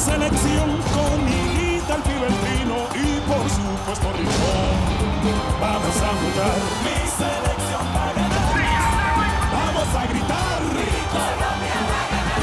selección con Higuita, el Fibertino y por supuesto Rincón. Vamos a jugar. Mi selección va a ganar. Vamos a gritar. Mi Colombia va a ganar.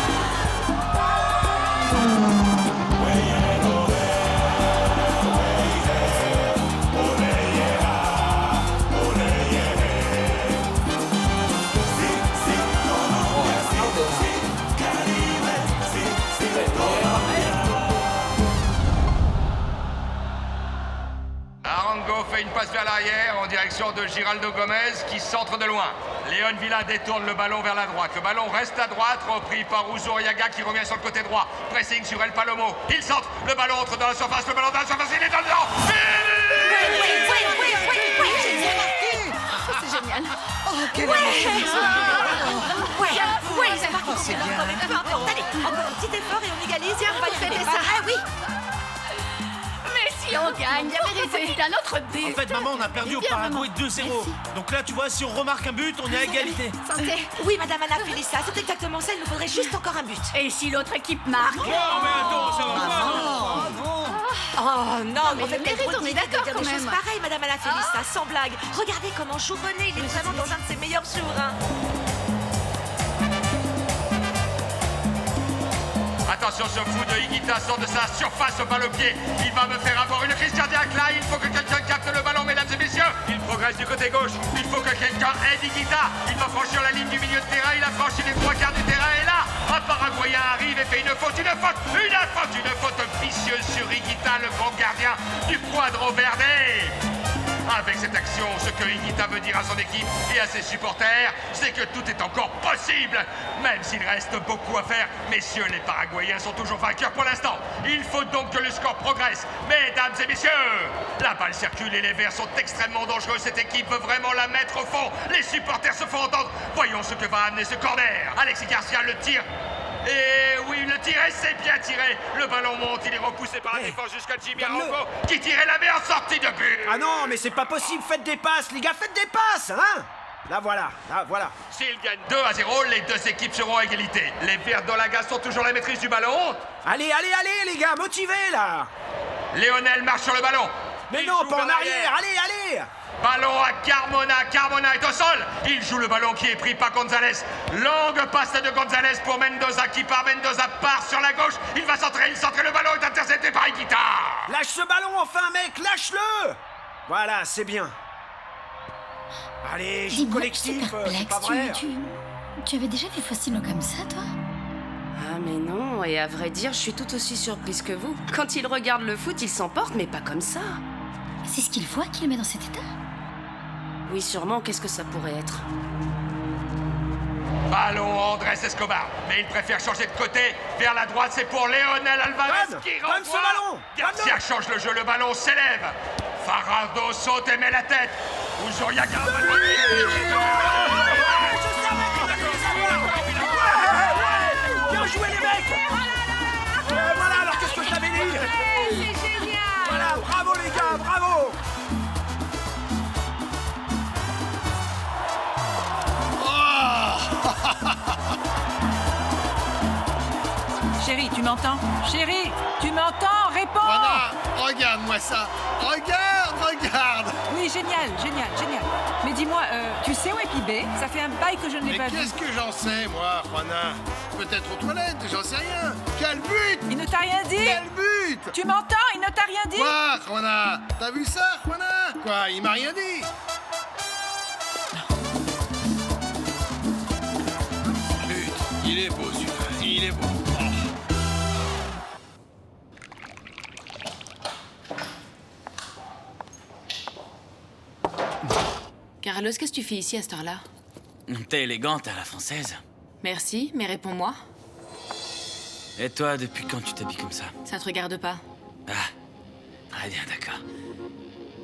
Arango fait une passe vers l'arrière en direction de Giraldo Gomez qui centre de loin. Léon Villa détourne le ballon vers la droite. Le ballon reste à droite, repris par Uzuriaga qui revient sur le côté droit. Pressing sur El Palomo. Il centre, le ballon entre dans la surface, le ballon dans la surface, il est dans le dedans. C'est génial. Oh, quelle C'est bien. Allez, encore un petit effort et on égalise. On va fêter ça. Ah oui. Mais si on gagne, bien mérité. C'est un autre but. En fait, maman, on a perdu au Paraguay 2-0. Donc là, tu vois, si on remarque un but, on est à égalité. Santé. Oui, madame Anna Félissa, c'est exactement ça. Il nous faudrait juste encore un but. Et si l'autre équipe marque? Oh, mais attends, ça va pas, non. Oh non, mais on fait le peut-être mérite, trop on est de d'accord dire quand des même. choses pareilles, madame Anna Félissa, sans blague. Regardez comment joue René, il est vraiment dans un de ses meilleurs jours. Hein. Attention, ce fou de Higuita sort de sa surface au balle au pied. Il va me faire avoir une crise cardiaque là. Il faut que quelqu'un capte le ballon, mesdames et messieurs. Il progresse du côté gauche. Il faut que quelqu'un aide Higuita. Il va franchir la ligne du milieu de terrain. Il a franchi les 3/4 du terrain. Et là, un Paraguayen arrive et fait une faute vicieuse sur Higuita, le grand gardien du Quadro Verde. Avec cette action, ce que Higuita veut dire à son équipe et à ses supporters, c'est que tout est encore possible. Même s'il reste beaucoup à faire, messieurs, les Paraguayens sont toujours vainqueurs pour l'instant. Il faut donc que le score progresse. Mesdames et messieurs, la balle circule et les Verts sont extrêmement dangereux. Cette équipe veut vraiment la mettre au fond. Les supporters se font entendre. Voyons ce que va amener ce corner. Alexis Garcia le tire. Et oui, le tir, c'est bien tiré. Le ballon monte, il est repoussé par la défense jusqu'à Jimmy Arango qui tirait la meilleure sortie de but. Ah non, mais c'est pas possible, faites des passes, les gars, faites des passes, hein. Là voilà. S'ils gagnent 2-0, les deux équipes seront à égalité. Les Verts dans la gasse ont toujours la maîtrise du ballon. Allez, les gars, motivez, là. Lionel marche sur le ballon. Mais Il non, joue pas vers en arrière, allez. Ballon à Carmona. Carmona est au sol. Il joue le ballon qui est pris par Gonzalez. Longue passe de Gonzalez pour Mendoza qui part. Mendoza part sur la gauche. Il va centrer. Il centre. Le ballon est intercepté par Higuita. Lâche ce ballon, enfin, mec, lâche-le. Voilà, c'est bien. Allez, jeu collectif, c'est pas vrai. Tu avais déjà vu Faustino comme ça, toi? Ah mais non, et à vrai dire, je suis tout aussi surprise que vous. Quand il regarde le foot, il s'emporte, mais pas comme ça. C'est ce qu'il voit qui le met dans cet état? Oui, sûrement, qu'est-ce que ça pourrait être? Ballon Andrés Escobar. Mais il préfère changer de côté. Vers la droite, c'est pour Léonel Alvarez qui renvoie. ce ballon. Garcia change le jeu. Le ballon s'élève. Faraldo saute et met la tête. Uzuriaga. Bien joué, les mecs. Voilà, alors qu'est-ce que je t'avais dit? C'est génial. Voilà, bravo les gars, bravo. Chérie, tu m'entends? Chérie, tu m'entends? Réponds! Juana, regarde-moi ça. Regarde. Oui, génial. Mais dis-moi, tu sais où est Pibé? Ça fait un bail que je ne l'ai Mais pas vu. qu'est-ce que j'en sais, moi, Juana? Peut-être aux toilettes, j'en sais rien. Quel but! Il ne t'a rien dit? Quel but! Tu m'entends? Il ne t'a rien dit? Quoi, Juana? T'as vu ça, Juana? Quoi, il m'a rien dit? But, il est beau celui-là, il est beau. Carlos, qu'est-ce que tu fais ici à cette heure-là? T'es élégante à la française. Merci, mais réponds-moi. Et toi, depuis quand tu t'habilles comme ça? Ça te regarde pas? Ah, très bien, d'accord.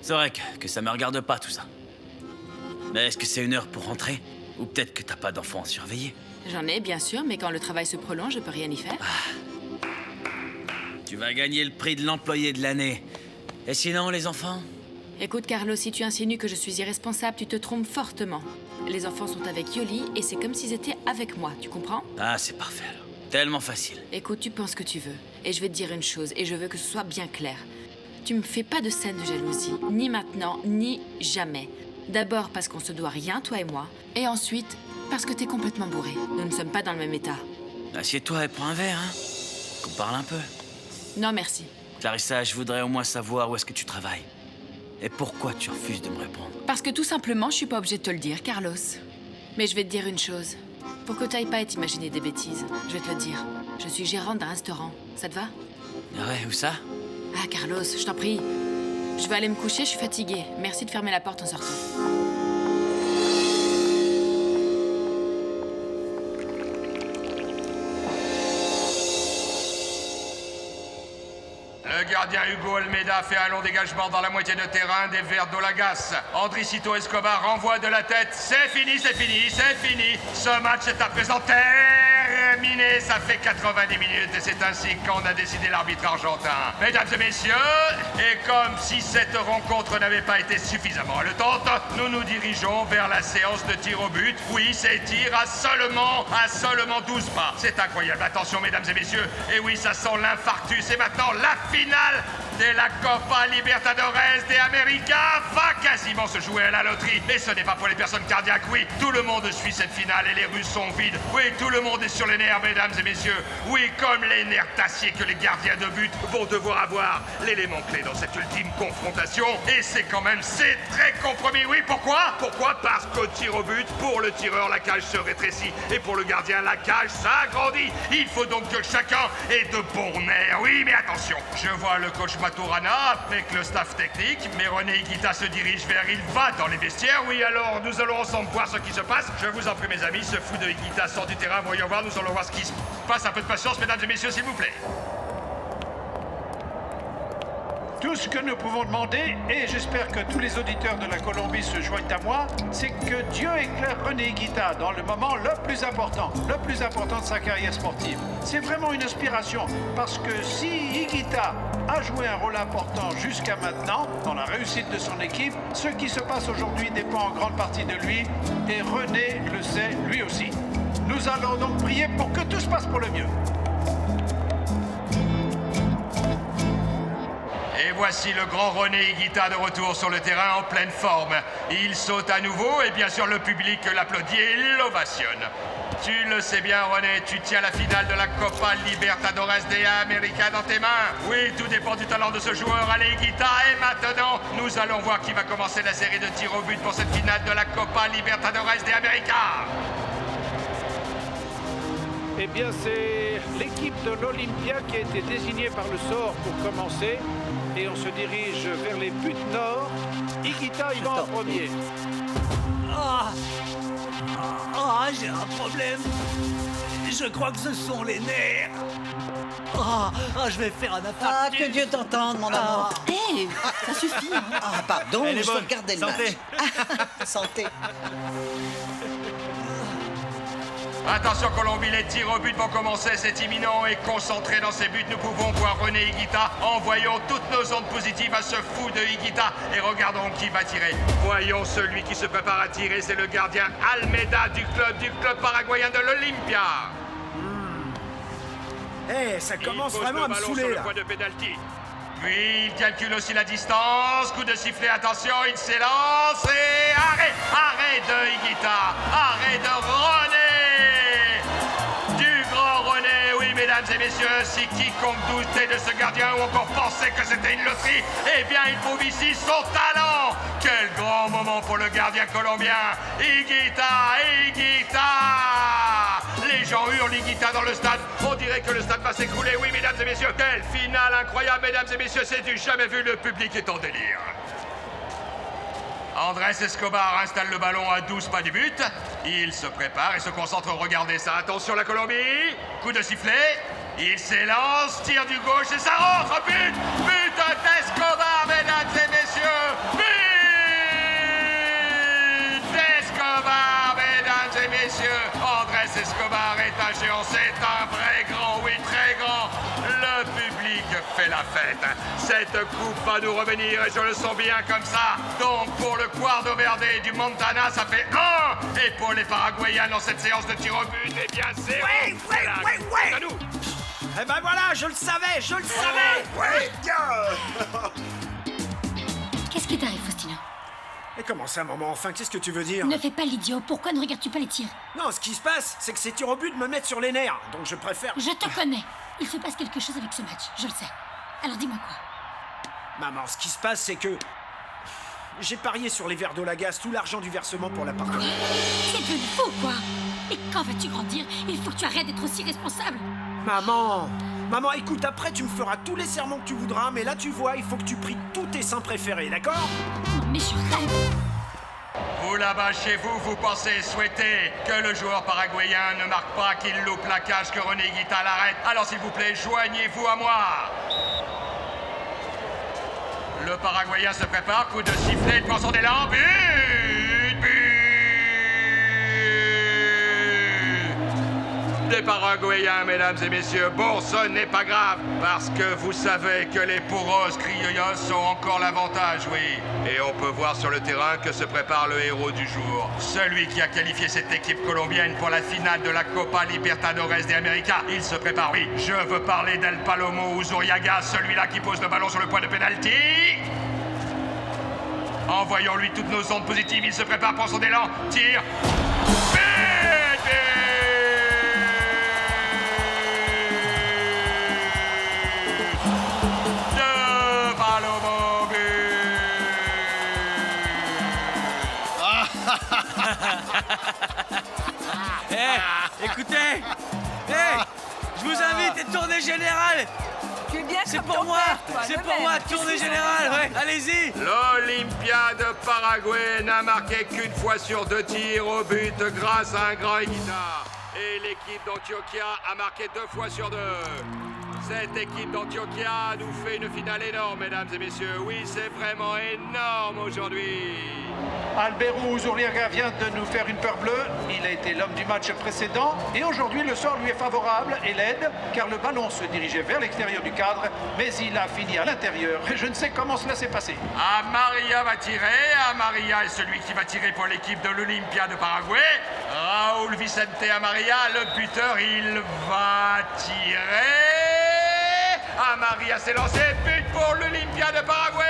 C'est vrai que ça me regarde pas, tout ça. Mais est-ce que c'est une heure pour rentrer? Ou peut-être que t'as pas d'enfant à surveiller? J'en ai, bien sûr, mais quand le travail se prolonge, je peux rien y faire. Tu vas gagner le prix de l'employé de l'année. Et sinon, les enfants? Écoute, Carlos, si tu insinues que je suis irresponsable, tu te trompes fortement. Les enfants sont avec Yoli et c'est comme s'ils étaient avec moi, tu comprends? Ah, c'est parfait alors. Tellement facile. Écoute, tu penses ce que tu veux. Et je vais te dire une chose, et je veux que ce soit bien clair. Tu me fais pas de scène de jalousie. Ni maintenant, ni jamais. D'abord parce qu'on se doit rien, toi et moi. Et ensuite, parce que t'es complètement bourré. Nous ne sommes pas dans le même état. Assieds-toi et prends un verre, hein. Qu'on parle un peu. Non, merci. Clarissa, je voudrais au moins savoir où est-ce que tu travailles. Et pourquoi tu refuses de me répondre? Parce que tout simplement, je suis pas obligée de te le dire, Carlos. Mais je vais te dire une chose. Pour que t'ailles pas à t'imaginer des bêtises, je vais te le dire. Je suis gérante d'un restaurant. Ça te va? Ouais, où ça? Ah, Carlos, je t'en prie. Je vais aller me coucher, je suis fatiguée. Merci de fermer la porte en sortant. Le gardien Hugo Almeida fait un long dégagement dans la moitié de terrain des Verts d'Olagas. Andricito Escobar renvoie de la tête. C'est fini, c'est fini, c'est fini. Ce match est à présent terminé. Ça fait 90 minutes et c'est ainsi qu'en a décidé l'arbitre argentin. Mesdames et messieurs, et comme si cette rencontre n'avait pas été suffisamment haletante, nous nous dirigeons vers la séance de tir au but. Oui, c'est tir à seulement 12 pas. C'est incroyable. Attention, mesdames et messieurs. Et oui, ça sent l'infarctus. Et maintenant, la finale de la Copa Libertadores de América va quasiment se jouer à la loterie. Et ce n'est pas pour les personnes cardiaques, oui. Tout le monde suit cette finale et les rues sont vides. Oui, tout le monde est sur les nerfs, mesdames et messieurs. Oui, comme les nerfs d'acier que les gardiens de but vont devoir avoir. L'élément clé dans cette ultime confrontation. Et c'est quand même, c'est très compromis. Oui, pourquoi? Pourquoi? Parce qu'au tir au but, pour le tireur, la cage se rétrécit. Et pour le gardien, la cage s'agrandit. Il faut donc que chacun ait de bons nerfs. Oui, mais attention. Je vois le coach Maturana avec le staff technique, mais René Higuita se dirige vers il va dans les vestiaires. Oui, alors nous allons ensemble voir ce qui se passe. Je vous en prie, mes amis, ce fou de Higuita sort du terrain. Voyons voir, nous allons voir ce qui se passe. Un peu de patience, mesdames et messieurs, s'il vous plaît. Tout ce que nous pouvons demander, et j'espère que tous les auditeurs de la Colombie se joignent à moi, c'est que Dieu éclaire René Higuita dans le moment le plus important de sa carrière sportive. C'est vraiment une inspiration, parce que si Higuita a joué un rôle important jusqu'à maintenant dans la réussite de son équipe, ce qui se passe aujourd'hui dépend en grande partie de lui, et René le sait lui aussi. Nous allons donc prier pour que tout se passe pour le mieux. Et voici le grand René Higuita de retour sur le terrain en pleine forme. Il saute à nouveau et bien sûr le public l'applaudit et l'ovationne. Tu le sais bien, René, tu tiens la finale de la Copa Libertadores de América dans tes mains. Oui, tout dépend du talent de ce joueur. Allez, Higuita, et maintenant, nous allons voir qui va commencer la série de tirs au but pour cette finale de la Copa Libertadores de América. Eh bien, c'est l'équipe de l'Olympia qui a été désignée par le sort pour commencer. Et on se dirige vers les buts nord. Higuita, il va en premier. J'ai un problème. Je crois que ce sont les nerfs. Je vais faire un infarctus. Que Dieu t'entende, mon amour. Hé, ça suffit. Hein. Pardon, Elle est je bonne. regardais le Santé. match. Santé. Attention Colombie, les tirs au but vont commencer, c'est imminent et concentré dans ses buts, nous pouvons voir René Higuita. Envoyons toutes nos ondes positives à ce fou de Higuita et regardons qui va tirer. Voyons celui qui se prépare à tirer, c'est le gardien Almeida du club paraguayen de l'Olympia. Ça commence vraiment à me saouler, sur le là. point de pénalty. Puis il calcule aussi la distance, coup de sifflet, attention, il s'élance et arrêt de Higuita, arrêt de René. Mesdames et messieurs, si quiconque doutait de ce gardien ou encore pensait que c'était une loterie, eh bien il prouve ici son talent. Quel grand moment pour le gardien colombien. Higuita, Higuita. Les gens hurlent Higuita dans le stade. On dirait que le stade va s'écrouler. Oui, mesdames et messieurs, quelle finale incroyable, mesdames et messieurs, c'est du jamais vu. Le public est en délire. Andrés Escobar installe le ballon à 12 pas du but. Il se prépare et se concentre. Regardez ça. Attention la Colombie. Coup de sifflet. Il s'élance, tire du gauche et ça rentre. But d'Escobar, mesdames et messieurs. But d'Escobar, mesdames et messieurs. Andrés Escobar est un géant. C'est un vrai grand, oui, très grand. Le public fait la faite. Cette coupe va nous revenir et je le sens bien comme ça. Donc pour le Cuadro Verde du Montana, ça fait 1. Et pour les Paraguayens dans cette séance de tir au but, eh bien 0. Ouais. À nous. Eh ben voilà, je le savais. Ouais. Qu'est-ce qui t'arrive, Faustino? Et comment ça, maman? Enfin, qu'est-ce que tu veux dire? Ne fais pas l'idiot. Pourquoi ne regardes-tu pas les tirs? Non, ce qui se passe, c'est que ces tirs au but me mettent sur les nerfs. Donc je préfère... Je te connais. Il se passe quelque chose avec ce match, je le sais. Alors dis-moi quoi. Maman, ce qui se passe, c'est que... j'ai parié sur les verres d'Olagas tout l'argent du versement pour la partie. C'est devenu fou, quoi. Et quand vas-tu grandir? Il faut que tu arrêtes d'être aussi responsable. Maman, écoute, après tu me feras tous les sermons que tu voudras, mais là tu vois, il faut que tu pries tous tes saints préférés, d'accord? Non, mais je rêve. Vous là-bas chez vous, vous pensez souhaiter que le joueur paraguayen ne marque pas, qu'il loupe la cage, que René Higuita l'arrête. Alors s'il vous plaît, joignez-vous à moi. Le Paraguayen se prépare, coup de sifflet, il prend son élan, but. Des Paraguayens, mesdames et messieurs. Bon, ce n'est pas grave, parce que vous savez que les Puros Criollos ont encore l'avantage, oui. Et on peut voir sur le terrain que se prépare le héros du jour. Celui qui a qualifié cette équipe colombienne pour la finale de la Copa Libertadores de América. Il se prépare, oui. Je veux parler d'El Palomo Uzuriaga, celui-là qui pose le ballon sur le point de pénalty. Envoyons-lui toutes nos ondes positives. Il se prépare, prend son élan, tire. Écoutez, je vous invite à tournée générale. Tu es bien C'est comme pour ton moi, père, toi, c'est le pour même. moi, tournée générale, ouais, allez-y. L'Olympia de Paraguay n'a marqué qu'une fois sur 2 tirs au but grâce à un grand Higuita. Et l'équipe d'Antioquia a marqué 2 fois sur 2. Cette équipe d'Antioquia nous fait une finale énorme, mesdames et messieurs. Oui, c'est vraiment énorme aujourd'hui. Albero Uzuriaga vient de nous faire une peur bleue. Il a été l'homme du match précédent et aujourd'hui le sort lui est favorable et l'aide car le ballon se dirigeait vers l'extérieur du cadre mais il a fini à l'intérieur. Je ne sais comment cela s'est passé. Amaria va tirer. Amaria est celui qui va tirer pour l'équipe de l'Olympia de Paraguay. Raúl Vicente Amaria, le buteur, il va tirer. Amaria s'est lancé, but pour l'Olympia de Paraguay.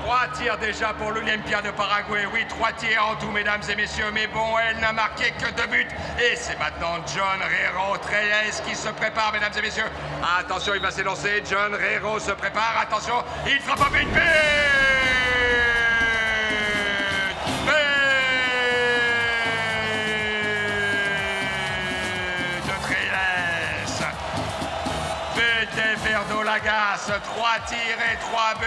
3 tirs déjà pour l'Olympia de Paraguay. Oui, 3 tirs en tout, mesdames et messieurs. Mais bon, elle n'a marqué que 2 buts. Et c'est maintenant John Rero Treyes qui se prépare, mesdames et messieurs. Attention, il va s'élancer. John Rero se prépare. Attention, il frappe un but. But de Treyes. But de Verdolagas. 3 tirs et 3 buts.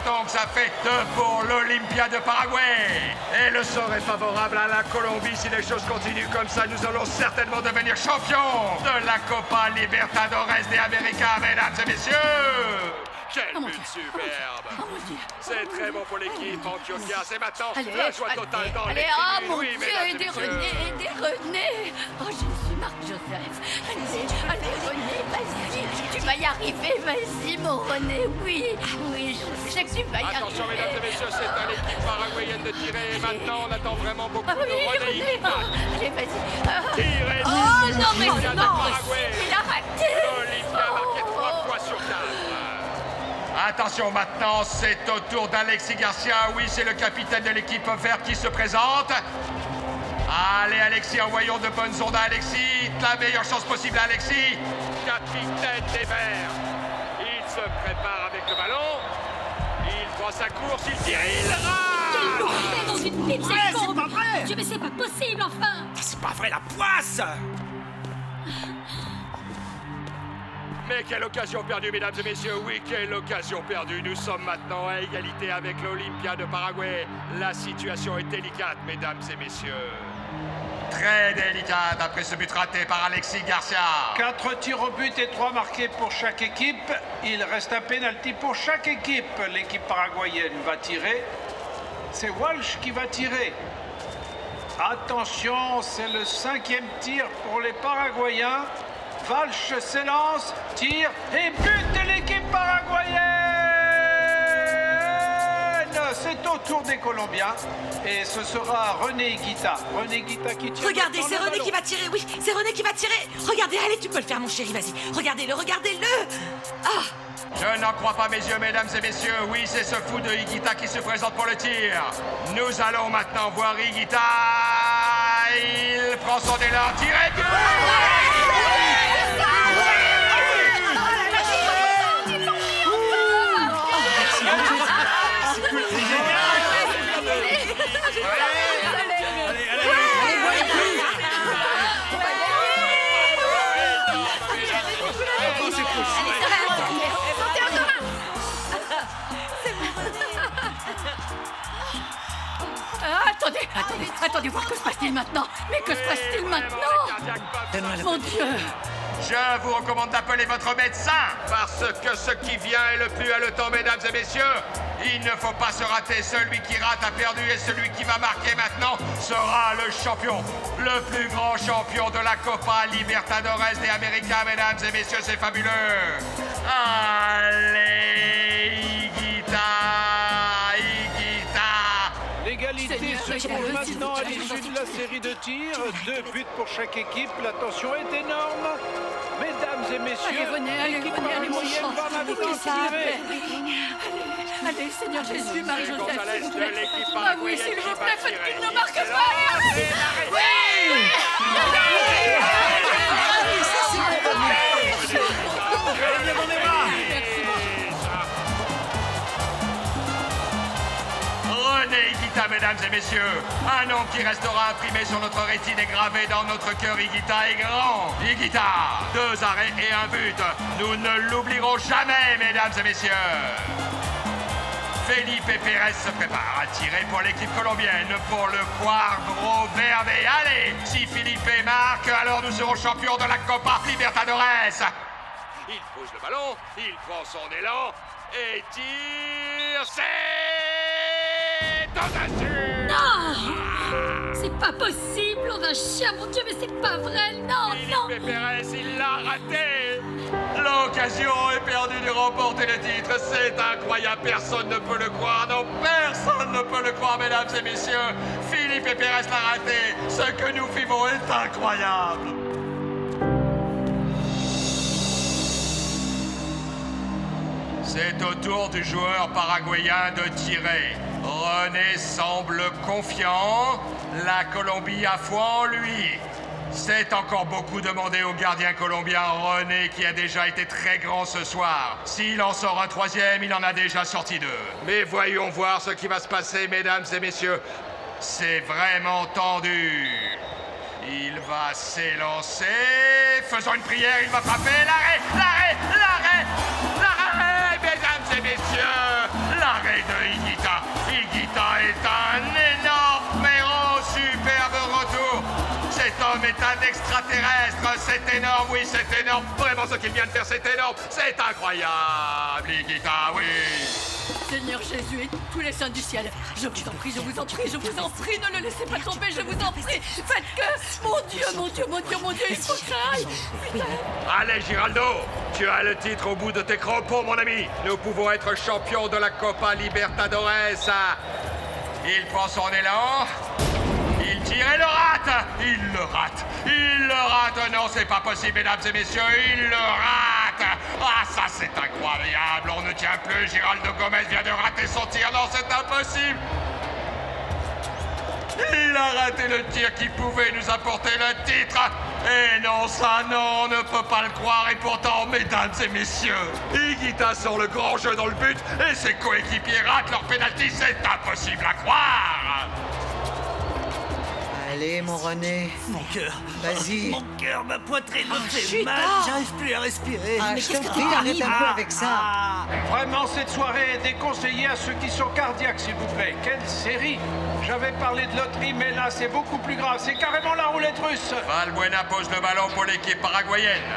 Donc ça fait 2 pour l'Olympia de Paraguay. Et le sort est favorable à la Colombie. Si les choses continuent comme ça, nous allons certainement devenir champions de la Copa Libertadores de América, mesdames et messieurs. Quel but superbe! C'est très bon pour l'équipe Antioquia. C'est maintenant la joie totale dans les oh tribunes. mon Oui, Dieu, mesdames et des messieurs. René. Oh, je suis Marc-Joseph. Allez, René, vas-y. Tu vas y arriver, vas-y, mon René. Oui, je sais que tu vas y arriver. Attention, mesdames et messieurs, c'est à l'équipe paraguayenne de tirer. Et maintenant, on attend vraiment beaucoup Ah de oui, René Higuita. Allez, vas-y. Tirez. Oh non, mais L'Olympia de non, Paraguay. il a raté. L'Olympia a marqué 3 fois sur 4. Attention maintenant, c'est au tour d'Alexis Garcia. Oui, c'est le capitaine de l'équipe verte qui se présente. Allez Alexis, envoyons de bonnes ondes à Alexis. La meilleure chance possible à Alexis. Capitaine des Verts. Il se prépare avec le ballon. Il prend sa course, il tire, il Quel rate. bordel dans une pipe, Ouais, c'est c'est con. pas vrai. Dieu, mais c'est pas possible, enfin. C'est pas vrai, la poisse! Mais quelle occasion perdue, mesdames et messieurs. Oui, quelle occasion perdue. Nous sommes maintenant à égalité avec l'Olympia de Paraguay. La situation est délicate, mesdames et messieurs. Très délicate après ce but raté par Alexis Garcia. 4 tirs au but et 3 marqués pour chaque équipe. Il reste un pénalty pour chaque équipe. L'équipe paraguayenne va tirer. C'est Walsh qui va tirer. Attention, c'est le 5e tir pour les Paraguayens. Valche s'élance, tire et but de l'équipe paraguayenne. C'est au tour des Colombiens et ce sera René Higuita. René Higuita qui tire. Regardez, c'est René qui va tirer, oui, c'est René qui va tirer. Regardez, allez, tu peux le faire, mon chéri, vas-y. Regardez-le, regardez-le. Ah! Je n'en crois pas mes yeux, mesdames et messieurs. Oui, c'est ce fou de Higuita qui se présente pour le tir. Nous allons maintenant voir Higuita. Il prend son élan, tiré du Attendez, voir que se passe-t-il maintenant? Mais que se passe-t-il maintenant? Mon Dieu! Je vous recommande d'appeler votre médecin, parce que ce qui vient est le plus haletant, mesdames et messieurs. Il ne faut pas se rater. Celui qui rate a perdu et celui qui va marquer maintenant sera le champion. Le plus grand champion de la Copa Libertadores des Américains, mesdames et messieurs, c'est fabuleux. Allez, Higuita, Higuita. L'égalité se trouve maintenant à l'issue de la série de tirs. 2 buts pour chaque équipe. La tension est énorme. Mesdames et messieurs, l'équipe paraguayenne va maintenant tirer. Allez, Seigneur Jésus, Marie-Joseph, s'il vous plaît. Ah oui, s'il vous plaît, faites qu'il ne marque pas. Oui! René Higuita, mesdames et messieurs, un nom qui restera imprimé sur notre rétine et gravé dans notre cœur. Higuita est grand. Higuita, 2 arrêts et 1 but. Nous ne l'oublierons jamais, mesdames et messieurs. Felipe Pérez se prépare à tirer pour l'équipe colombienne, pour le Cuadro Verde. Allez, si Felipe marque, alors nous serons champions de la Copa Libertadores. Il pose le ballon, il prend son élan et tire. C'est audacieux. Non! C'est pas possible, on d'un chien, mon Dieu, mais c'est pas vrai, non, non! Felipe Pérez, il l'a raté. L'occasion est perdue de remporter le titre. C'est incroyable, personne ne peut le croire. Non, personne ne peut le croire, mesdames et messieurs. Felipe Pérez l'a raté. Ce que nous vivons est incroyable. C'est au tour du joueur paraguayen de tirer. René semble confiant. La Colombie a foi en lui. C'est encore beaucoup demandé au gardien colombien René qui a déjà été très grand ce soir. S'il en sort un 3e, il en a déjà sorti 2. Mais voyons voir ce qui va se passer, mesdames et messieurs. C'est vraiment tendu. Il va s'élancer. Faisons une prière, il va frapper. L'arrêt, mesdames et messieurs. L'arrêt de Higuita. Higuita est un énorme héros. Superbe retour. Cet homme est un extraterrestre, c'est énorme, oui, c'est énorme. Vraiment, ce qu'il vient de faire, c'est énorme, c'est incroyable, Higuita, oui. Seigneur Jésus et tous les saints du ciel, je vous en prie, je vous en prie, je vous en prie, ne le laissez pas tomber, je vous en prie. Faites que... Mon Dieu, il faut que ça aille. Putain. Allez, Giraldo, tu as le titre au bout de tes crampons, mon ami. Nous pouvons être champions de la Copa Libertadores. Il prend son élan. Il tire et le rate. Il le rate. Non, c'est pas possible, mesdames et messieurs. Il le rate. Ah, ça, c'est incroyable. On ne tient plus. Giraldo Gomez vient de rater son tir. Non, c'est impossible. Il a raté le tir qui pouvait nous apporter le titre. Et non, ça, non, on ne peut pas le croire. Et pourtant, mesdames et messieurs, Higuita sort le grand jeu dans le but et ses coéquipiers ratent leur pénalty. C'est impossible à croire. Allez, mon René. Mon cœur. Vas-y. Mon cœur, ma poitrine me fait mal. J'arrive plus à respirer. Ah, je t'en prie, arrête un peu avec ça. Vraiment, cette soirée est déconseillée à ceux qui sont cardiaques, s'il vous plaît. Quelle série! J'avais parlé de loterie, mais là, c'est beaucoup plus grave. C'est carrément la roulette russe. Valbuena pose le ballon pour l'équipe paraguayenne.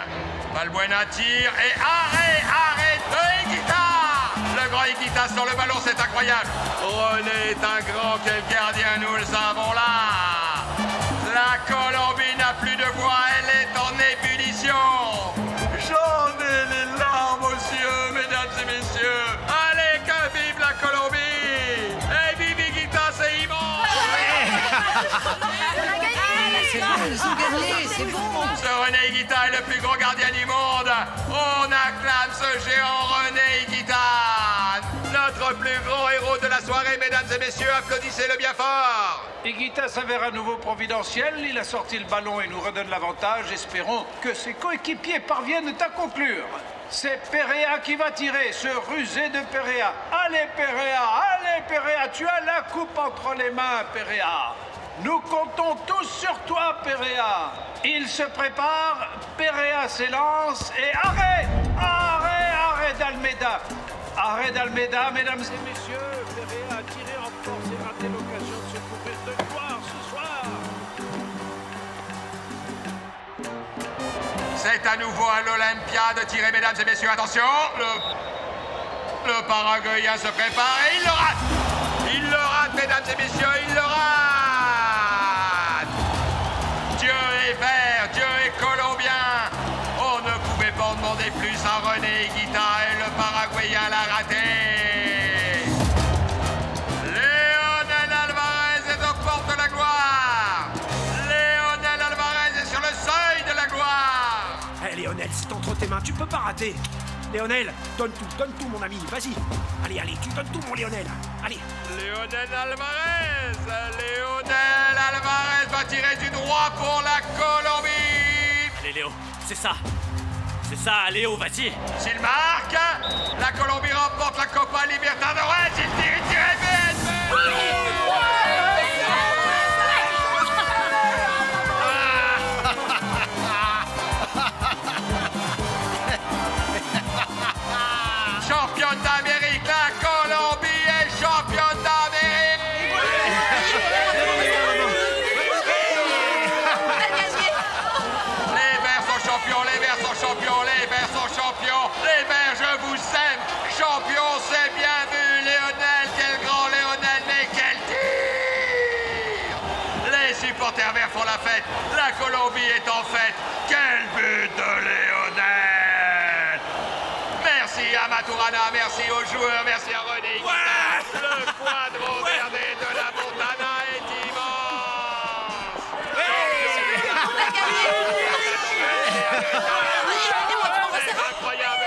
Valbuena tire et arrêt de Higuita. Le grand Higuita sur le ballon, c'est incroyable. René est un grand, quel gardien nous le avons là. La Colombie n'a plus de voix, elle est en ébullition. émotion. J'en ai les larmes aux yeux, mesdames et messieurs. Allez, que vive la Colombie. Et vive Higuita, c'est immense. Ils ont gagné, c'est bon. Ce René Higuita est le plus grand gardien du monde. On acclame ce géant René Higuita. Notre plus grand héros de la soirée, mesdames et messieurs, applaudissez-le bien fort. Higuita s'avère à nouveau providentiel, il a sorti le ballon et nous redonne l'avantage. Espérons que ses coéquipiers parviennent à conclure. C'est Perea qui va tirer, ce rusé de Perea. Allez Perea, tu as la coupe entre les mains, Perea. Nous comptons tous sur toi, Perea. Il se prépare, Perea s'élance et arrêt d'Almeida. Arrêt d'Almeida, mesdames et messieurs. Perea a tiré en force et raté l'occasion de se couvrir de gloire ce soir. C'est à nouveau à l'Olympia de tirer, mesdames et messieurs. Attention, le Paraguayen se prépare et il le rate. Il le rate, mesdames et messieurs, il le rate. Dieu est vert, Dieu est colombien. On ne pouvait pas demander plus à René Higuita et le Paraguayen l'a raté. Léonel Alvarez est aux portes de la gloire. Léonel Alvarez est sur le seuil de la gloire. Hé, Léonel, c'est entre tes mains, tu peux pas rater. Léonel, donne tout, mon ami, vas-y. Allez, tu donnes tout, mon Léonel. Allez. Léonel Alvarez va tirer du droit pour la Colombie. Allez, Léo, c'est ça, Léo, vas-y. S'il marque, la Colombie remporte la Copa Libertadores. Il tire, championne d'Amérique, la Colombie est championne d'Amérique. Les Verts sont champions, les Verts sont champions, les Verts sont champions. Les Verts, je vous aime. Champion, c'est bien vu. Léonel, quel grand Léonel, mais quel tir. Les supporters verts font la fête. La Colombie est en fête. Quel but de Léonel. Merci à Maturana, merci aux joueurs, merci à René Higuita. Le quadro verdé de la Montana est immense. Incroyable.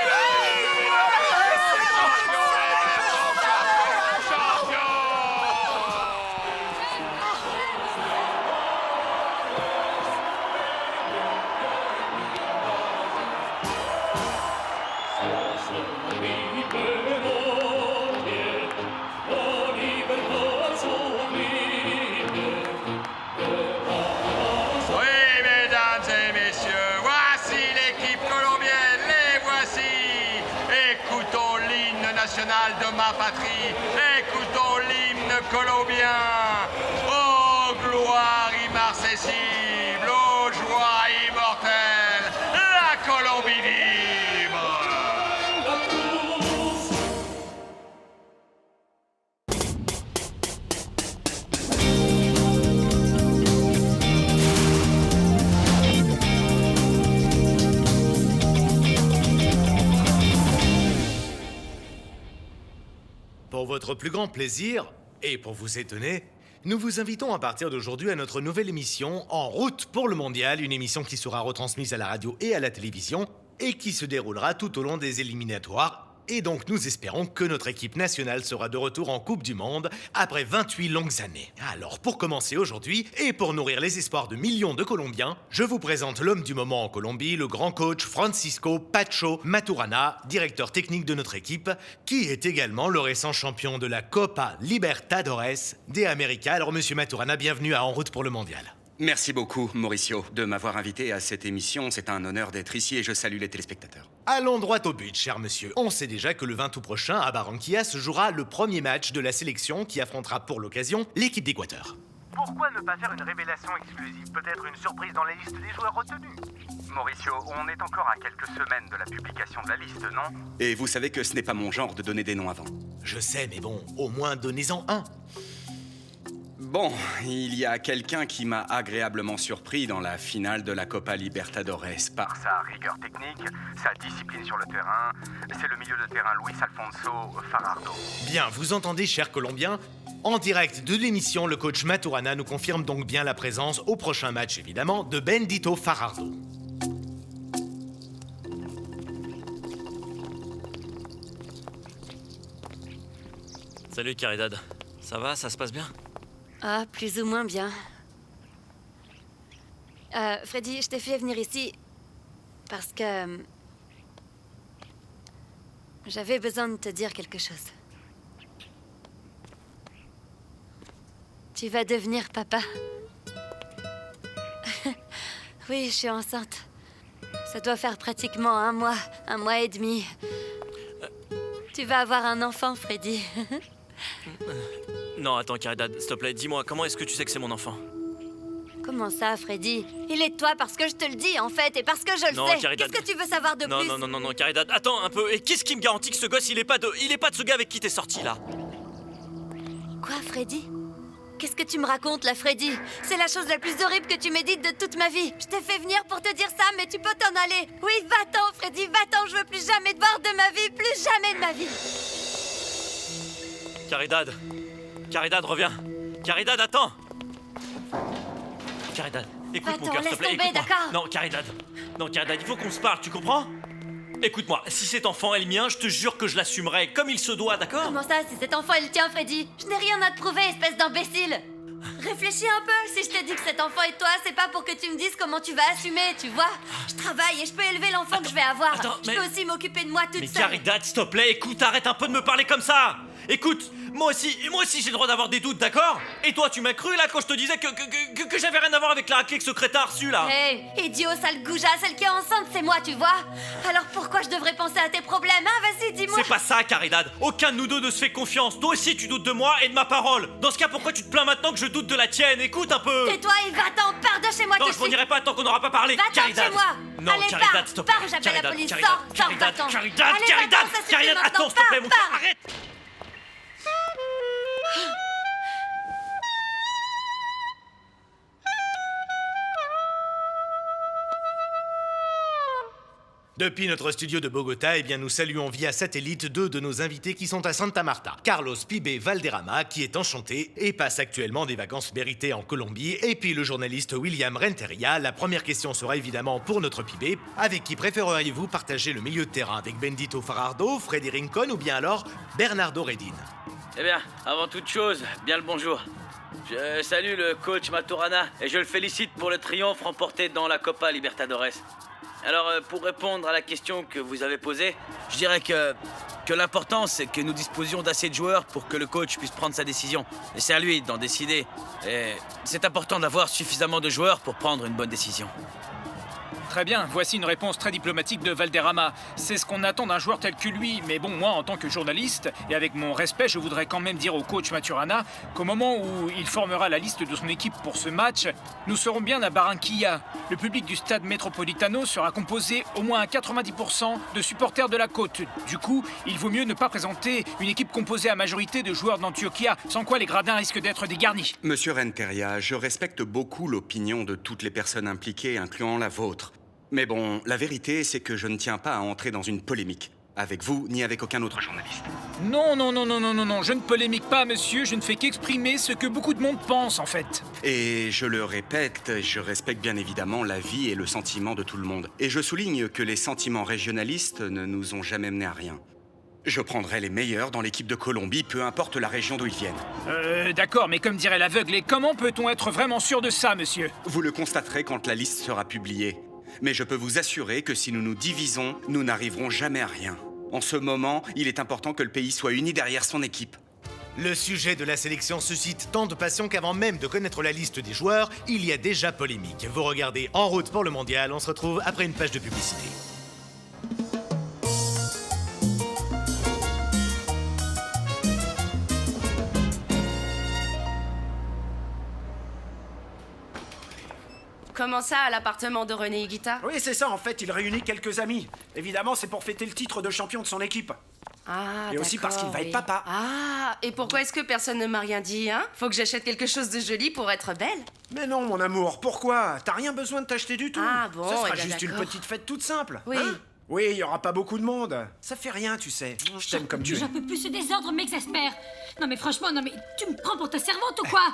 De ma patrie, écoutons l'hymne colombien. Oh gloire immarcessible, oh joie immortelle, la Colombie vibre. Pour votre plus grand plaisir, et pour vous étonner, nous vous invitons à partir d'aujourd'hui à notre nouvelle émission En route pour le mondial, une émission qui sera retransmise à la radio et à la télévision et qui se déroulera tout au long des éliminatoires. Et donc nous espérons que notre équipe nationale sera de retour en Coupe du Monde après 28 longues années. Alors pour commencer aujourd'hui, et pour nourrir les espoirs de millions de Colombiens, je vous présente l'homme du moment en Colombie, le grand coach Francisco Pacho Maturana, directeur technique de notre équipe, qui est également le récent champion de la Copa Libertadores des Américas. Alors monsieur Maturana, bienvenue à En route pour le mondial. Merci beaucoup, Mauricio, de m'avoir invité à cette émission. C'est un honneur d'être ici et je salue les téléspectateurs. Allons droit au but, cher monsieur. On sait déjà que le 20 août prochain, à Barranquilla, se jouera le premier match de la sélection qui affrontera pour l'occasion l'équipe d'Équateur. Pourquoi ne pas faire une révélation exclusive? Peut-être une surprise dans les listes des joueurs retenus? Mauricio, on est encore à quelques semaines de la publication de la liste, non? Et vous savez que ce n'est pas mon genre de donner des noms avant. Je sais, mais bon, au moins donnez-en un. Bon, il y a quelqu'un qui m'a agréablement surpris dans la finale de la Copa Libertadores. Par sa rigueur technique, sa discipline sur le terrain, c'est le milieu de terrain Luis Alfonso Farardo. Bien, vous entendez, chers Colombiens? En direct de l'émission, le coach Maturana nous confirme donc bien la présence, au prochain match évidemment, de Bendito Farardo. Salut Caridad. Ça va, ça se passe bien? Ah, plus ou moins bien. Freddy, je t'ai fait venir ici parce que j'avais besoin de te dire quelque chose. Tu vas devenir papa. Oui, je suis enceinte. Ça doit faire pratiquement un mois et demi. Tu vas avoir un enfant, Freddy. Non, attends, Caridad, s'il te plaît, dis-moi, comment est-ce que tu sais que c'est mon enfant? Comment ça, Freddy? Il est de toi parce que je te le dis, en fait, et parce que je le sais. Caridad. Qu'est-ce que tu veux savoir de plus? Non, Caridad, attends un peu. Et qu'est-ce qui me garantit que ce gosse, il est pas de ce gars avec qui t'es sorti, là? Quoi, Freddy? Qu'est-ce que tu me racontes, là, Freddy? C'est la chose la plus horrible que tu m'aies dite de toute ma vie. Je t'ai fait venir pour te dire ça, mais tu peux t'en aller. Oui, va-t'en, Freddy, va-t'en. Je veux plus jamais te voir de ma vie, plus jamais de ma vie. Caridad, reviens. Caridad, attends. Caridad, écoute mon cœur, s'il te plaît, écoute-moi. Non, Caridad, il faut qu'on se parle, tu comprends? Écoute-moi, si cet enfant est le mien, je te jure que je l'assumerai comme il se doit, d'accord? Comment ça, si cet enfant est le tien, Freddy? Je n'ai rien à te prouver, espèce d'imbécile. Réfléchis un peu, si je te dis que cet enfant est de toi, c'est pas pour que tu me dises comment tu vas assumer, tu vois? Je travaille et je peux élever l'enfant que je vais avoir. Je peux aussi m'occuper de moi toute seule. Mais Caridad, s'il te plaît, écoute, arrête un peu de me parler comme ça. Écoute, moi aussi j'ai le droit d'avoir des doutes, d'accord? Et toi, tu m'as cru là quand je te disais que j'avais rien à voir avec la raclée que ce crétin a reçue là? Hé, idiot, sale goujat, celle qui est enceinte, c'est moi, tu vois? Alors pourquoi je devrais penser à tes problèmes, hein? Vas-y, dis-moi. C'est pas ça, Caridad. Aucun de nous deux ne se fait confiance. Toi aussi, tu doutes de moi et de ma parole. Dans ce cas, pourquoi tu te plains maintenant que je doute de la tienne? Écoute un peu. Tais-toi et va-t'en, pars de chez moi tout de suite. Non, je m'en irai pas tant qu'on n'aura pas parlé. Va-t'en de chez moi. Non, allez, Caridad, s'il te plaît. pars, j'appelle la police. Caridad, Sors, va-t'en. Caridad, Allez, attends, s'il te plaît, mon cœur, arrête. Depuis notre studio de Bogota, nous saluons via satellite deux de nos invités qui sont à Santa Marta. Carlos Pibe Valderrama, qui est enchanté et passe actuellement des vacances méritées en Colombie, et puis le journaliste William Renteria. La première question sera évidemment pour notre Pibe. Avec qui préféreriez-vous partager le milieu de terrain? Avec Bendito Farardo, Freddy Rincon ou bien alors Bernardo Redin? Eh bien, avant toute chose, bien le bonjour. Je salue le coach Maturana et je le félicite pour le triomphe remporté dans la Copa Libertadores. Alors, pour répondre à la question que vous avez posée, je dirais que l'important, c'est que nous disposions d'assez de joueurs pour que le coach puisse prendre sa décision. Et c'est à lui d'en décider. Et c'est important d'avoir suffisamment de joueurs pour prendre une bonne décision. Très bien, voici une réponse très diplomatique de Valderrama. C'est ce qu'on attend d'un joueur tel que lui. Mais bon, moi, en tant que journaliste, et avec mon respect, je voudrais quand même dire au coach Maturana qu'au moment où il formera la liste de son équipe pour ce match, nous serons bien à Barranquilla. Le public du stade Metropolitano sera composé au moins à 90% de supporters de la côte. Du coup, il vaut mieux ne pas présenter une équipe composée à majorité de joueurs d'Antioquia, sans quoi les gradins risquent d'être dégarnis. Monsieur Renteria, je respecte beaucoup l'opinion de toutes les personnes impliquées, incluant la vôtre. Mais bon, la vérité, c'est que je ne tiens pas à entrer dans une polémique. Avec vous, ni avec aucun autre journaliste. Non, je ne polémique pas, monsieur. Je ne fais qu'exprimer ce que beaucoup de monde pense, en fait. Et je le répète, je respecte bien évidemment la vie et le sentiment de tout le monde. Et je souligne que les sentiments régionalistes ne nous ont jamais menés à rien. Je prendrai les meilleurs dans l'équipe de Colombie, peu importe la région d'où ils viennent. D'accord, mais comme dirait l'aveugle, et comment peut-on être vraiment sûr de ça, monsieur? Vous le constaterez quand la liste sera publiée. Mais je peux vous assurer que si nous nous divisons, nous n'arriverons jamais à rien. En ce moment, il est important que le pays soit uni derrière son équipe. Le sujet de la sélection suscite tant de passion qu'avant même de connaître la liste des joueurs, il y a déjà polémique. Vous regardez En route pour le mondial, on se retrouve après une page de publicité. Comment ça, à l'appartement de René Higuita? Oui, c'est ça, en fait, il réunit quelques amis. Évidemment, c'est pour fêter le titre de champion de son équipe. Ah, Et aussi parce qu'il va être papa. Ah, et pourquoi est-ce que personne ne m'a rien dit, hein? Faut que j'achète quelque chose de joli pour être belle? Mais non, mon amour, pourquoi? T'as rien besoin de t'acheter du tout. Ah bon, ça sera eh bien, juste une d'accord. petite fête toute simple. Oui. Hein? Oui, il y aura pas beaucoup de monde. Ça fait rien, tu sais. Je t'aime comme tu es. J'en peux plus, ce désordre m'exaspère. Non mais franchement, non mais tu me prends pour ta servante ou quoi?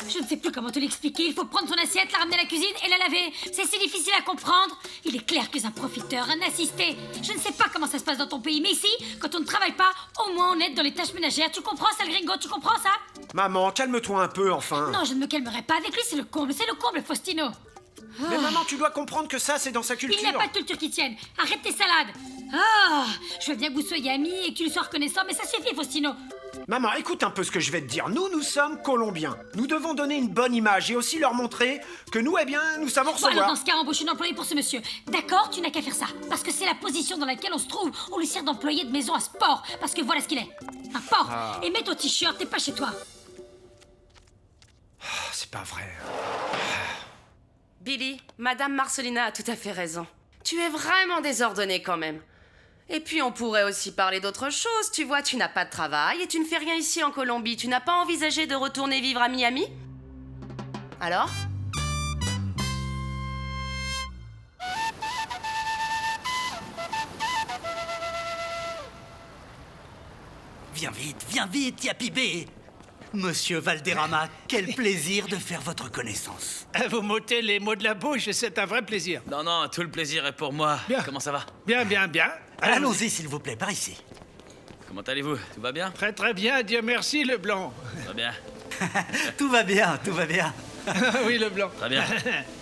Je ne sais plus comment te l'expliquer. Il faut prendre son assiette, la ramener à la cuisine et la laver. C'est si difficile à comprendre. Il est clair que c'est un profiteur, un assisté. Je ne sais pas comment ça se passe dans ton pays, mais ici, quand on ne travaille pas, au moins on aide dans les tâches ménagères. Tu comprends ça, le gringo? Tu comprends ça? Maman, calme-toi un peu, enfin. Non, je ne me calmerai pas avec lui. C'est le comble, Faustino. Mais maman, tu dois comprendre que ça, c'est dans sa culture. Il n'y a pas de culture qui tienne. Arrête tes salades. Ah, je veux bien que vous soyez amis et que tu lui sois reconnaissant, mais ça suffit, Faustino. Maman, écoute un peu ce que je vais te dire. Nous sommes Colombiens. Nous devons donner une bonne image et aussi leur montrer que nous, eh bien, nous savons Bon, recevoir. alors dans ce cas, embauche une employée pour ce monsieur. D'accord, tu n'as qu'à faire ça. Parce que c'est la position dans laquelle on se trouve. On lui sert d'employé de maison à sport. Parce que voilà ce qu'il est. Un porc. Ah. Et mets ton t-shirt, t'es pas chez toi. C'est pas vrai. Billy, Madame Marcelina a tout à fait raison. Tu es vraiment désordonné quand même. Et puis on pourrait aussi parler d'autre chose. Tu vois, tu n'as pas de travail et tu ne fais rien ici en Colombie. Tu n'as pas envisagé de retourner vivre à Miami? Alors? Viens vite, Yapibé. Monsieur Valderrama, quel plaisir de faire votre connaissance. Vous m'ôtez les mots de la bouche, c'est un vrai plaisir. Non, tout le plaisir est pour moi. Bien. Comment ça va? Bien. Allons-y, s'il vous plaît, par ici. Comment allez-vous? Tout va bien? Très bien, Dieu merci, Leblanc. Tout va bien. Tout va bien. Oui, Leblanc. Très bien.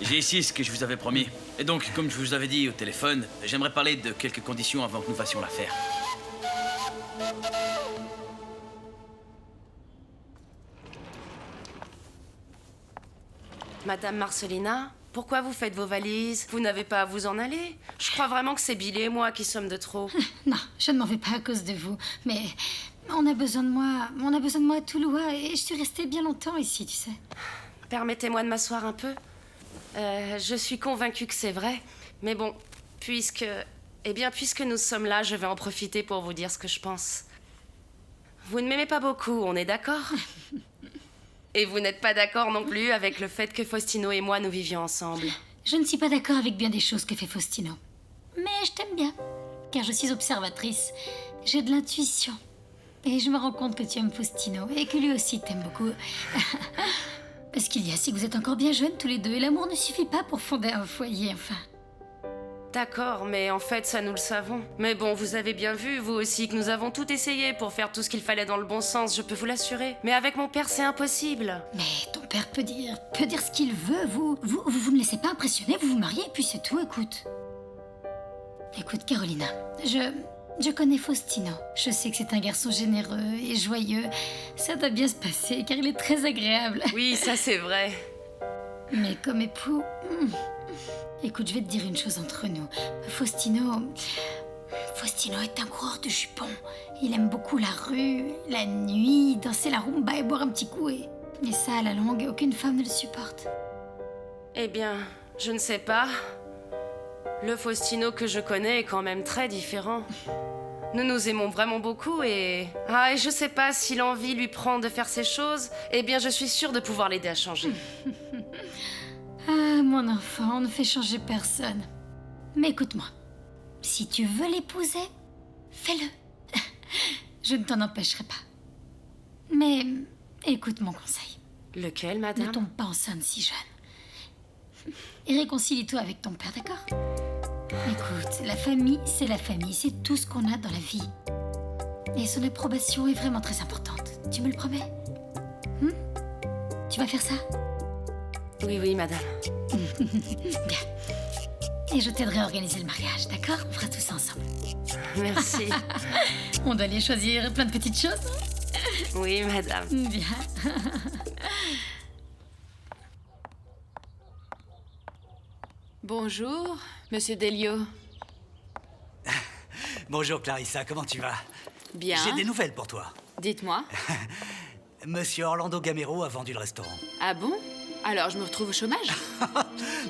J'ai ici ce que je vous avais promis. Et donc, comme je vous avais dit au téléphone, j'aimerais parler de quelques conditions avant que nous fassions l'affaire. Madame Marcelina, pourquoi vous faites vos valises? Vous n'avez pas à vous en aller? Je crois vraiment que c'est Billy et moi qui sommes de trop. Non, je ne m'en vais pas à cause de vous. Mais on a besoin de moi à Toulouse et je suis restée bien longtemps ici, tu sais. Permettez-moi de m'asseoir un peu. Je suis convaincue que c'est vrai. Mais bon, puisque nous sommes là, je vais en profiter pour vous dire ce que je pense. Vous ne m'aimez pas beaucoup, on est d'accord? Et vous n'êtes pas d'accord non plus avec le fait que Faustino et moi nous vivions ensemble? Je ne suis pas d'accord avec bien des choses que fait Faustino. Mais je t'aime bien, car je suis observatrice. J'ai de l'intuition. Et je me rends compte que tu aimes Faustino et que lui aussi t'aime beaucoup. Parce qu'il y a, si vous êtes encore bien jeunes tous les deux, et l'amour ne suffit pas pour fonder un foyer, enfin. D'accord, mais en fait, ça nous le savons. Mais bon, vous avez bien vu, vous aussi, que nous avons tout essayé pour faire tout ce qu'il fallait dans le bon sens, je peux vous l'assurer. Mais avec mon père, c'est impossible. Mais ton père peut dire ce qu'il veut, vous ne laissez pas impressionner, vous vous mariez, et puis c'est tout, écoute. Écoute, Carolina, je connais Faustino. Je sais que c'est un garçon généreux et joyeux. Ça doit bien se passer, car il est très agréable. Oui, ça c'est vrai. Mais comme époux... Écoute, je vais te dire une chose entre nous. Faustino est un coureur de jupons. Il aime beaucoup la rue, la nuit, danser la rumba et boire un petit coup. Et ça, à la longue, aucune femme ne le supporte. Eh bien, je ne sais pas. Le Faustino que je connais est quand même très différent. Nous nous aimons vraiment beaucoup et je sais pas si l'envie lui prend de faire ces choses. Eh bien, je suis sûre de pouvoir l'aider à changer. Ah, mon enfant, on ne fait changer personne. Mais écoute-moi, si tu veux l'épouser, fais-le. Je ne t'en empêcherai pas. Mais écoute mon conseil. Lequel, madame? Ne tombe pas enceinte si jeune. Et réconcilie-toi avec ton père, d'accord? Écoute, la famille, c'est tout ce qu'on a dans la vie. Et son approbation est vraiment très importante. Tu me le promets? Tu vas faire ça? Oui, madame. Bien. Et je t'aiderai à organiser le mariage, d'accord? On fera tout ça ensemble. Merci. On doit aller choisir plein de petites choses. Oui, madame. Bien. Bonjour, monsieur Delio. Bonjour Clarissa, comment tu vas? Bien. J'ai des nouvelles pour toi. Dites-moi. Monsieur Orlando Gamero a vendu le restaurant. Ah bon? Alors je me retrouve au chômage?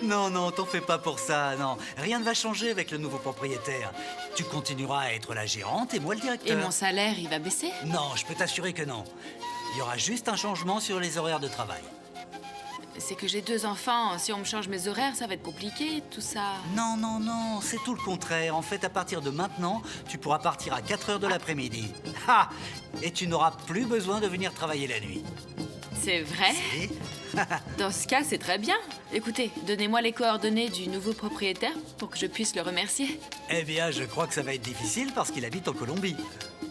Non, non, t'en fais pas pour ça, non. Rien ne va changer avec le nouveau propriétaire. Tu continueras à être la gérante et moi le directeur. Et mon salaire, il va baisser? Non, je peux t'assurer que non. Il y aura juste un changement sur les horaires de travail. C'est que j'ai 2 enfants. Si on me change mes horaires, ça va être compliqué, tout ça. Non, non, non, c'est tout le contraire. En fait, à partir de maintenant, tu pourras partir à 4 heures de l'après-midi. Ah! Et tu n'auras plus besoin de venir travailler la nuit. C'est vrai? Dans ce cas, c'est très bien. Écoutez, donnez-moi les coordonnées du nouveau propriétaire pour que je puisse le remercier. Eh bien, je crois que ça va être difficile parce qu'il habite en Colombie.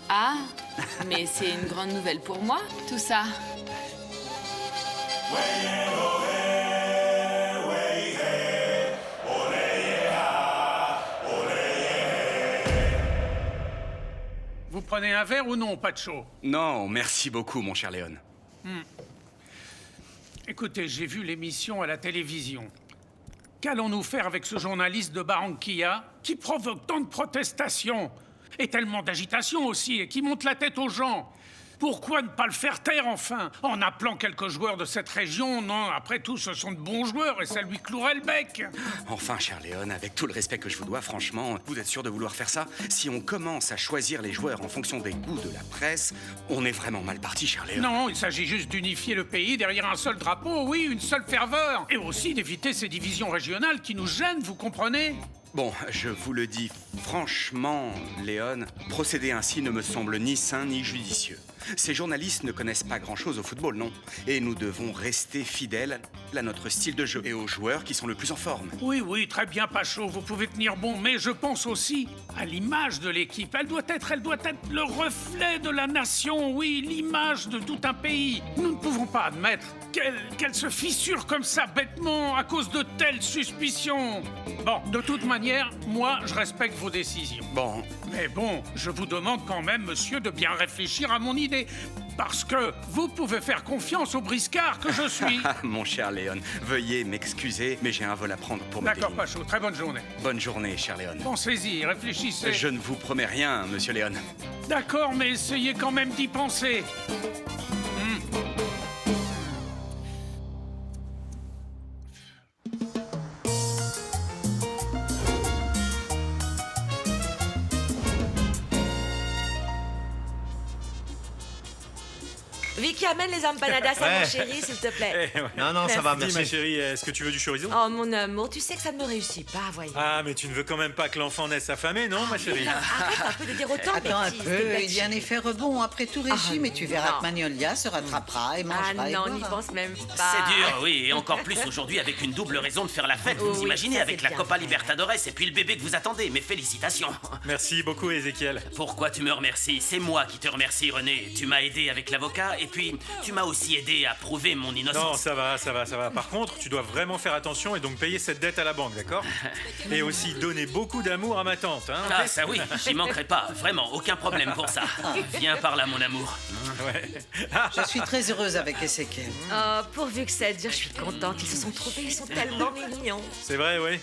Ah, mais c'est une grande nouvelle pour moi, tout ça. Vous prenez un verre ou non, Pacho? Non, merci beaucoup, mon cher Léon. Écoutez, j'ai vu l'émission à la télévision. Qu'allons-nous faire avec ce journaliste de Barranquilla qui provoque tant de protestations et tellement d'agitation aussi et qui monte la tête aux gens? Pourquoi ne pas le faire taire enfin, en appelant quelques joueurs de cette région? Non, après tout, ce sont de bons joueurs et ça lui clouerait le bec. Enfin, cher Léon, avec tout le respect que je vous dois, franchement, vous êtes sûr de vouloir faire ça? Si on commence à choisir les joueurs en fonction des goûts de la presse, on est vraiment mal parti, cher Léon. Non, il s'agit juste d'unifier le pays derrière un seul drapeau, oui, une seule ferveur. Et aussi d'éviter ces divisions régionales qui nous gênent, vous comprenez? Bon, je vous le dis franchement, Léon, procéder ainsi ne me semble ni sain ni judicieux. Ces journalistes ne connaissent pas grand-chose au football, non? Et nous devons rester fidèles à notre style de jeu et aux joueurs qui sont le plus en forme. Oui, oui, très bien, Pacho, vous pouvez tenir bon, mais je pense aussi à l'image de l'équipe. Elle doit être le reflet de la nation, oui, l'image de tout un pays. Nous ne pouvons pas admettre qu'elle se fissure comme ça, bêtement, à cause de telles suspicions. Bon, de toute manière, moi, je respecte vos décisions. Bon. Mais bon, je vous demande quand même, monsieur, de bien réfléchir à mon idée. Parce que vous pouvez faire confiance au briscard que je suis. Mon cher Léon, veuillez m'excuser, mais j'ai un vol à prendre pour Medellin. D'accord, Pacho, très bonne journée. Bonne journée, cher Léon. Pensez-y, réfléchissez. Je ne vous promets rien, monsieur Léon. D'accord, mais essayez quand même d'y penser. Vicky, amène les empanadas à mon chéri, s'il te plaît. Non, non, ça va, merci. Ma chérie, est-ce que tu veux du chorizo? Oh, mon amour, tu sais que ça ne me réussit pas, voyons. Ah, mais tu ne veux quand même pas que l'enfant naisse affamé, non, ma chérie? Arrête un peu de dire autant, Attends un bêtises, peu, des il y a bêtises. un effet rebond après tout régime et tu verras non. que Magnolia se rattrapera et mangera Ah et non, boira. n'y pense même pas. C'est dur, oui, et encore plus aujourd'hui avec une double raison de faire la fête. Vous Oui, imaginez ça, avec c'est la bien Copa vrai. Libertadores et puis le bébé que vous attendez. Mes félicitations. Merci beaucoup, Ézéchiel. Pourquoi tu me remercies? C'est moi qui te remercie, René. Tu m'as aidé avec l'avocat et puis tu m'as aussi aidé à prouver mon innocence. Non, ça va, ça va, ça va. Par contre, tu dois vraiment faire attention et donc payer cette dette à la banque, d'accord? Et aussi donner beaucoup d'amour à ma tante, hein? Ah, ok? ça oui, j'y manquerai pas. Vraiment, aucun problème pour ça. Viens par là, mon amour. Ouais. Je suis très heureuse avec Ezekiel. Oh, pourvu que ça dure, je suis contente. Ils se sont trouvés, ils sont tellement mignons. C'est vrai, oui.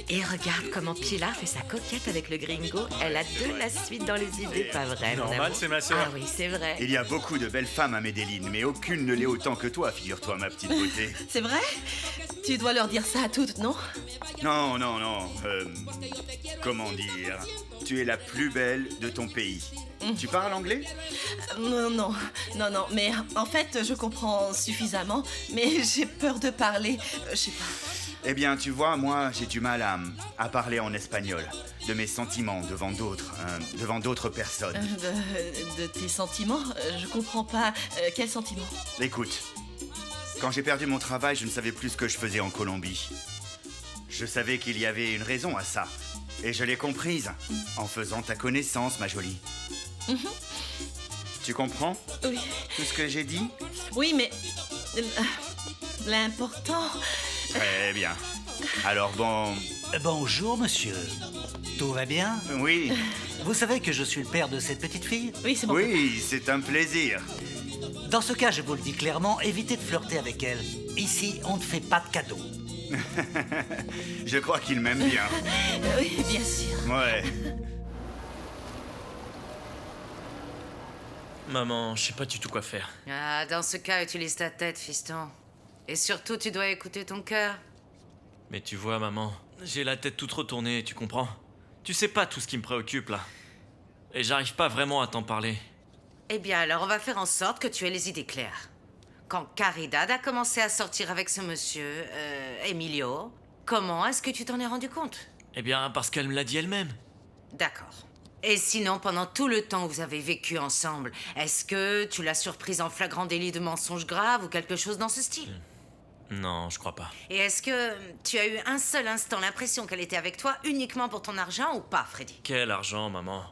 Et regarde comment Pilar fait sa coquette avec le gringo. Elle a de la suite dans les idées, pas vrai, mon Normal, amour? c'est ma sœur. Ah oui, c'est vrai. Il y a beaucoup de belles femmes à Medellin, mais aucune ne l'est autant que toi, figure-toi, ma petite beauté. C'est vrai? Tu dois leur dire ça à toutes, non? Non, non, non. Comment dire? Tu es la plus belle de ton pays. Tu parles anglais? Non, non, non, non. Mais en fait, je comprends suffisamment, mais j'ai peur de parler. Je sais pas. Eh bien, tu vois, moi, j'ai du mal à parler en espagnol, de mes sentiments devant d'autres personnes. De tes sentiments? Je comprends pas. Quels sentiments? Écoute, quand j'ai perdu mon travail, je ne savais plus ce que je faisais en Colombie. Je savais qu'il y avait une raison à ça, et je l'ai comprise en faisant ta connaissance, ma jolie. Tu comprends? Oui. Tout ce que j'ai dit? Oui, mais l'important... Très bien. Alors bon... Bonjour, monsieur. Tout va bien? Oui. Vous savez que je suis le père de cette petite fille? Oui, c'est bon. Oui, c'est un plaisir. Dans ce cas, je vous le dis clairement, évitez de flirter avec elle. Ici, on ne fait pas de cadeaux. Je crois qu'il m'aime bien. Oui, bien sûr. Ouais. Maman, je sais pas du tout quoi faire. Ah, dans ce cas, utilise ta tête, fiston. Et surtout, tu dois écouter ton cœur. Mais tu vois, maman, j'ai la tête toute retournée, tu comprends? Tu sais pas tout ce qui me préoccupe, là. Et j'arrive pas vraiment à t'en parler. Eh bien alors, on va faire en sorte que tu aies les idées claires. Quand Caridad a commencé à sortir avec ce monsieur, Emilio, comment est-ce que tu t'en es rendu compte? Eh bien, parce qu'elle me l'a dit elle-même. D'accord. Et sinon, pendant tout le temps où vous avez vécu ensemble, est-ce que tu l'as surprise en flagrant délit de mensonge grave ou quelque chose dans ce style? Non, je crois pas. Et est-ce que tu as eu un seul instant l'impression qu'elle était avec toi uniquement pour ton argent ou pas, Freddy? Quel argent, maman?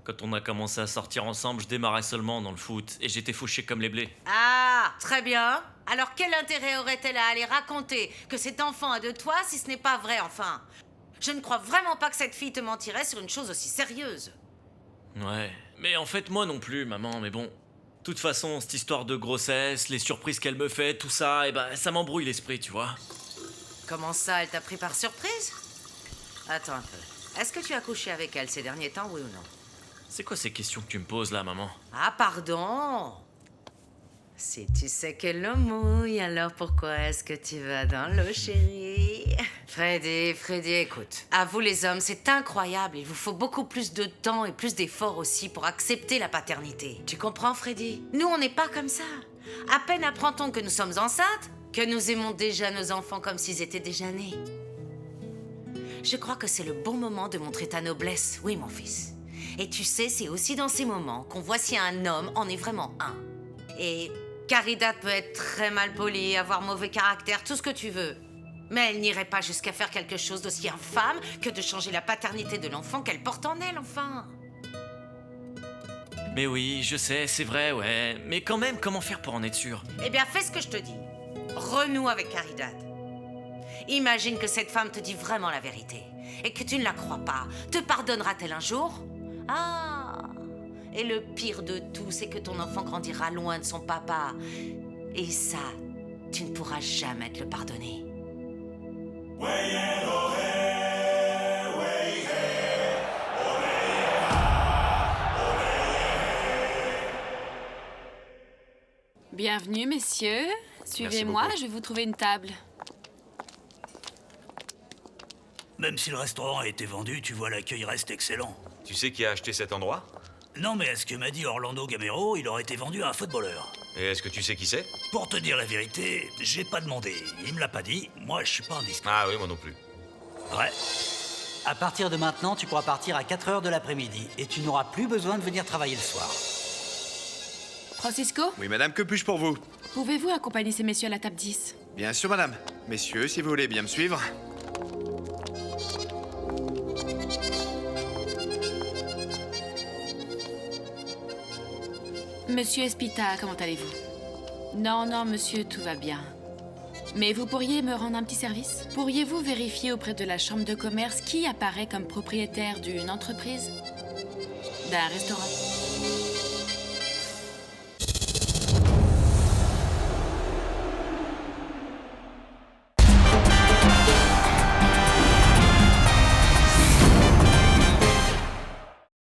Quand on a commencé à sortir ensemble, je démarrais seulement dans le foot et j'étais fauché comme les blés. Ah, très bien. Alors quel intérêt aurait-elle à aller raconter que cet enfant a de toi si ce n'est pas vrai, enfin? Je ne crois vraiment pas que cette fille te mentirait sur une chose aussi sérieuse. Ouais, mais en fait, moi non plus, maman, mais bon. De toute façon, cette histoire de grossesse, les surprises qu'elle me fait, tout ça, ça m'embrouille l'esprit, tu vois. Comment ça, elle t'a pris par surprise? Attends un peu. Est-ce que tu as couché avec elle ces derniers temps, oui ou non? C'est quoi ces questions que tu me poses là, maman? Ah, pardon. Si tu sais que l'eau mouille, alors pourquoi est-ce que tu vas dans l'eau, chérie? Freddy, écoute. À vous les hommes, c'est incroyable. Il vous faut beaucoup plus de temps et plus d'efforts aussi pour accepter la paternité. Tu comprends, Freddy? Nous, on n'est pas comme ça. À peine apprend-on que nous sommes enceintes, que nous aimons déjà nos enfants comme s'ils étaient déjà nés. Je crois que c'est le bon moment de montrer ta noblesse, oui, mon fils. Et tu sais, c'est aussi dans ces moments qu'on voit si un homme en est vraiment un. Et Caridad peut être très mal polie, avoir mauvais caractère, tout ce que tu veux. Mais elle n'irait pas jusqu'à faire quelque chose d'aussi infâme que de changer la paternité de l'enfant qu'elle porte en elle, enfin. Mais oui, je sais, c'est vrai, ouais. Mais quand même, comment faire pour en être sûr? Eh bien, fais ce que je te dis. Renoue avec Caridad. Imagine que cette femme te dit vraiment la vérité et que tu ne la crois pas. Te pardonnera-t-elle un jour? Ah! Et le pire de tout, c'est que ton enfant grandira loin de son papa. Et ça, tu ne pourras jamais te le pardonner. Bienvenue, messieurs. Suivez-moi, je vais vous trouver une table. Même si le restaurant a été vendu, tu vois, l'accueil reste excellent. Tu sais qui a acheté cet endroit? Non, mais à ce que m'a dit Orlando Gamero, il aurait été vendu à un footballeur. Et est-ce que tu sais qui c'est? Pour te dire la vérité, j'ai pas demandé. Il me l'a pas dit. Moi, je suis pas indiscret. Ah oui, moi non plus. Ouais. À partir de maintenant, tu pourras partir à 4h de l'après-midi et tu n'auras plus besoin de venir travailler le soir. Francisco, Oui, madame, que puis-je pour vous? pouvez-vous accompagner ces messieurs à la table 10? Bien sûr, madame. Messieurs, si vous voulez bien me suivre. Monsieur Espita, comment allez-vous? Non, monsieur, tout va bien. Mais vous pourriez me rendre un petit service? Pourriez-vous vérifier auprès de la chambre de commerce qui apparaît comme propriétaire d'une entreprise? D'un restaurant?